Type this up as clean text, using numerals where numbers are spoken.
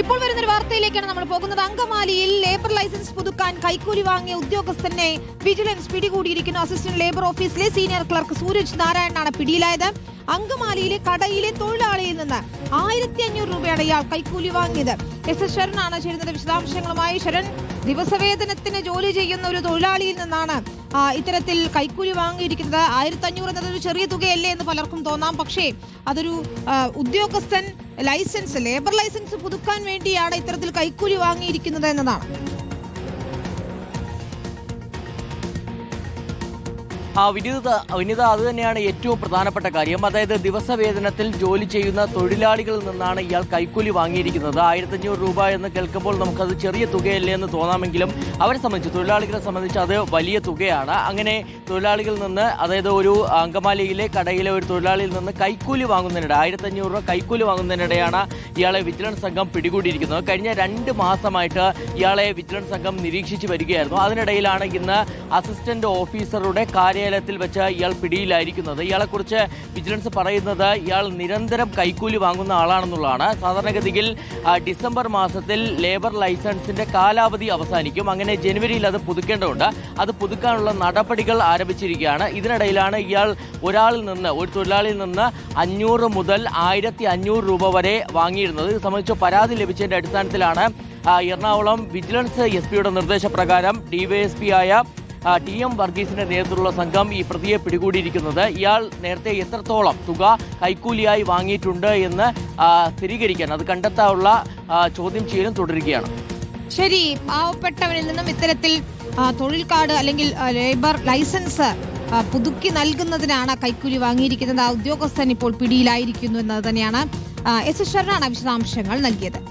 ഇപ്പോൾ വരുന്നൊരു വാർത്തയിലേക്കാണ് നമ്മൾ പോകുന്നത്. അങ്കമാലിയിൽ ലേബർ ലൈസൻസ് പുതുക്കാൻ കൈക്കൂലി വാങ്ങിയ ഉദ്യോഗസ്ഥനെ വിജിലൻസ് പിടികൂടിയിരിക്കുന്നു. അസിസ്റ്റന്റ് ലേബർ ഓഫീസിലെ സീനിയർ ക്ലർക്ക് സൂരജ് നാരായണനാണ് പിടിയിലായത്. അങ്കമാലിയിലെ കടയിലെ തൊഴിലാളിയിൽ നിന്ന് 1500 രൂപയാണ് ഇയാൾ കൈക്കൂലി വാങ്ങിയത്. എസ് ശരനാണ് ചേരുന്നത് വിശദാംശങ്ങളുമായി. ശരൺ, ദിവസവേതനത്തിന് ജോലി ചെയ്യുന്ന ഒരു തൊഴിലാളിയിൽ നിന്നാണ് ഇത്തരത്തിൽ കൈക്കൂലി വാങ്ങിയിരിക്കുന്നത്. 1500 എന്നതൊരു ചെറിയ തുകയല്ലേ എന്ന് പലർക്കും തോന്നാം. പക്ഷേ അതൊരു ഉദ്യോഗസ്ഥൻ ലേബർ ലൈസൻസ് പുതുക്കാൻ വേണ്ടിയാണ് ഇത്തരത്തിൽ കൈക്കൂലി വാങ്ങിയിരിക്കുന്നത് എന്നതാണ്. വിനീത, അത് തന്നെയാണ് ഏറ്റവും പ്രധാനപ്പെട്ട കാര്യം. അതായത് ദിവസവേതനത്തിൽ ജോലി ചെയ്യുന്ന തൊഴിലാളികളിൽ നിന്നാണ് ഇയാൾ കൈക്കൂലി വാങ്ങിയിരിക്കുന്നത്. 1500 രൂപ എന്ന് കേൾക്കുമ്പോൾ നമുക്കത് ചെറിയ തുകയല്ലേ എന്ന് തോന്നാമെങ്കിലും അവരെ സംബന്ധിച്ച്, തൊഴിലാളികളെ സംബന്ധിച്ച് അത് വലിയ തുകയാണ്. അങ്ങനെ തൊഴിലാളികളിൽ നിന്ന്, അതായത് ഒരു അങ്കമാലിയിലെ കടയിലെ ഒരു തൊഴിലാളിയിൽ നിന്ന് കൈക്കൂലി വാങ്ങുന്നതിനിടെ 1500 രൂപ കൈക്കൂലി വാങ്ങുന്നതിനിടെയാണ് ഇയാളെ വിജിലൻസ് സംഘം പിടികൂടിയിരിക്കുന്നത്. കഴിഞ്ഞ 2 മാസമായിട്ട് ഇയാളെ വിജിലൻസ് സംഘം നിരീക്ഷിച്ച് വരികയായിരുന്നു. അതിനിടയിലാണ് ഇന്ന് അസിസ്റ്റന്റ് ഓഫീസറുടെ കാര്യാലയത്തിൽ വെച്ച് ഇയാൾ പിടിയിലായിരിക്കുന്നത്. ഇയാളെക്കുറിച്ച് വിജിലൻസ് പറയുന്നത് ഇയാൾ നിരന്തരം കൈക്കൂലി വാങ്ങുന്ന ആളാണെന്നുള്ളതാണ്. സാധാരണഗതിയിൽ ഡിസംബർ മാസത്തിൽ ലേബർ ലൈസൻസിന്റെ കാലാവധി അവസാനിക്കും. അങ്ങനെ ജനുവരിയിൽ അത് പുതുക്കേണ്ടതുണ്ട്. അത് പുതുക്കാനുള്ള നടപടികൾ ആരംഭിച്ചിരിക്കുകയാണ്. ഇതിനിടയിലാണ് ഇയാൾ ഒരു തൊഴിലാളിയിൽ നിന്ന് 500 മുതൽ 1500 രൂപ വരെ വാങ്ങിയിരുന്നത്. ഇത് സംബന്ധിച്ച് പരാതി ലഭിച്ചതിന്റെ അടിസ്ഥാനത്തിലാണ് എറണാകുളം വിജിലൻസ് SP-യുടെ നിർദ്ദേശപ്രകാരം DYSP ആയ TM വർഗീസിന്റെ നേതൃത്വത്തിലുള്ള സംഘം ഈ പ്രതിയെ പിടികൂടിയിരിക്കുന്നത്. ഇയാൾ നേരത്തെ എത്രത്തോളം തുക കൈക്കൂലിയായി വാങ്ങിയിട്ടുണ്ട് എന്ന് സ്ഥിരീകരിക്കാൻ, അത് കണ്ടെത്താനുള്ള ചോദ്യം ചെയ്യലും തുടരുകയാണ്. ശരി, പാവപ്പെട്ടവരിൽ നിന്നും ഇത്തരത്തിൽ തൊഴിൽ കാർഡ് അല്ലെങ്കിൽ ലേബർ ലൈസൻസ് പുതുക്കി നൽകുന്നതിനാണ് കൈക്കൂലി വാങ്ങിയിരിക്കുന്നത്. ആ ഉദ്യോഗസ്ഥൻ ഇപ്പോൾ പിടിയിലായിരിക്കുന്നു എന്നത് തന്നെയാണ്. എസ് ശരണാണ് വിശദാംശങ്ങൾ നൽകിയത്.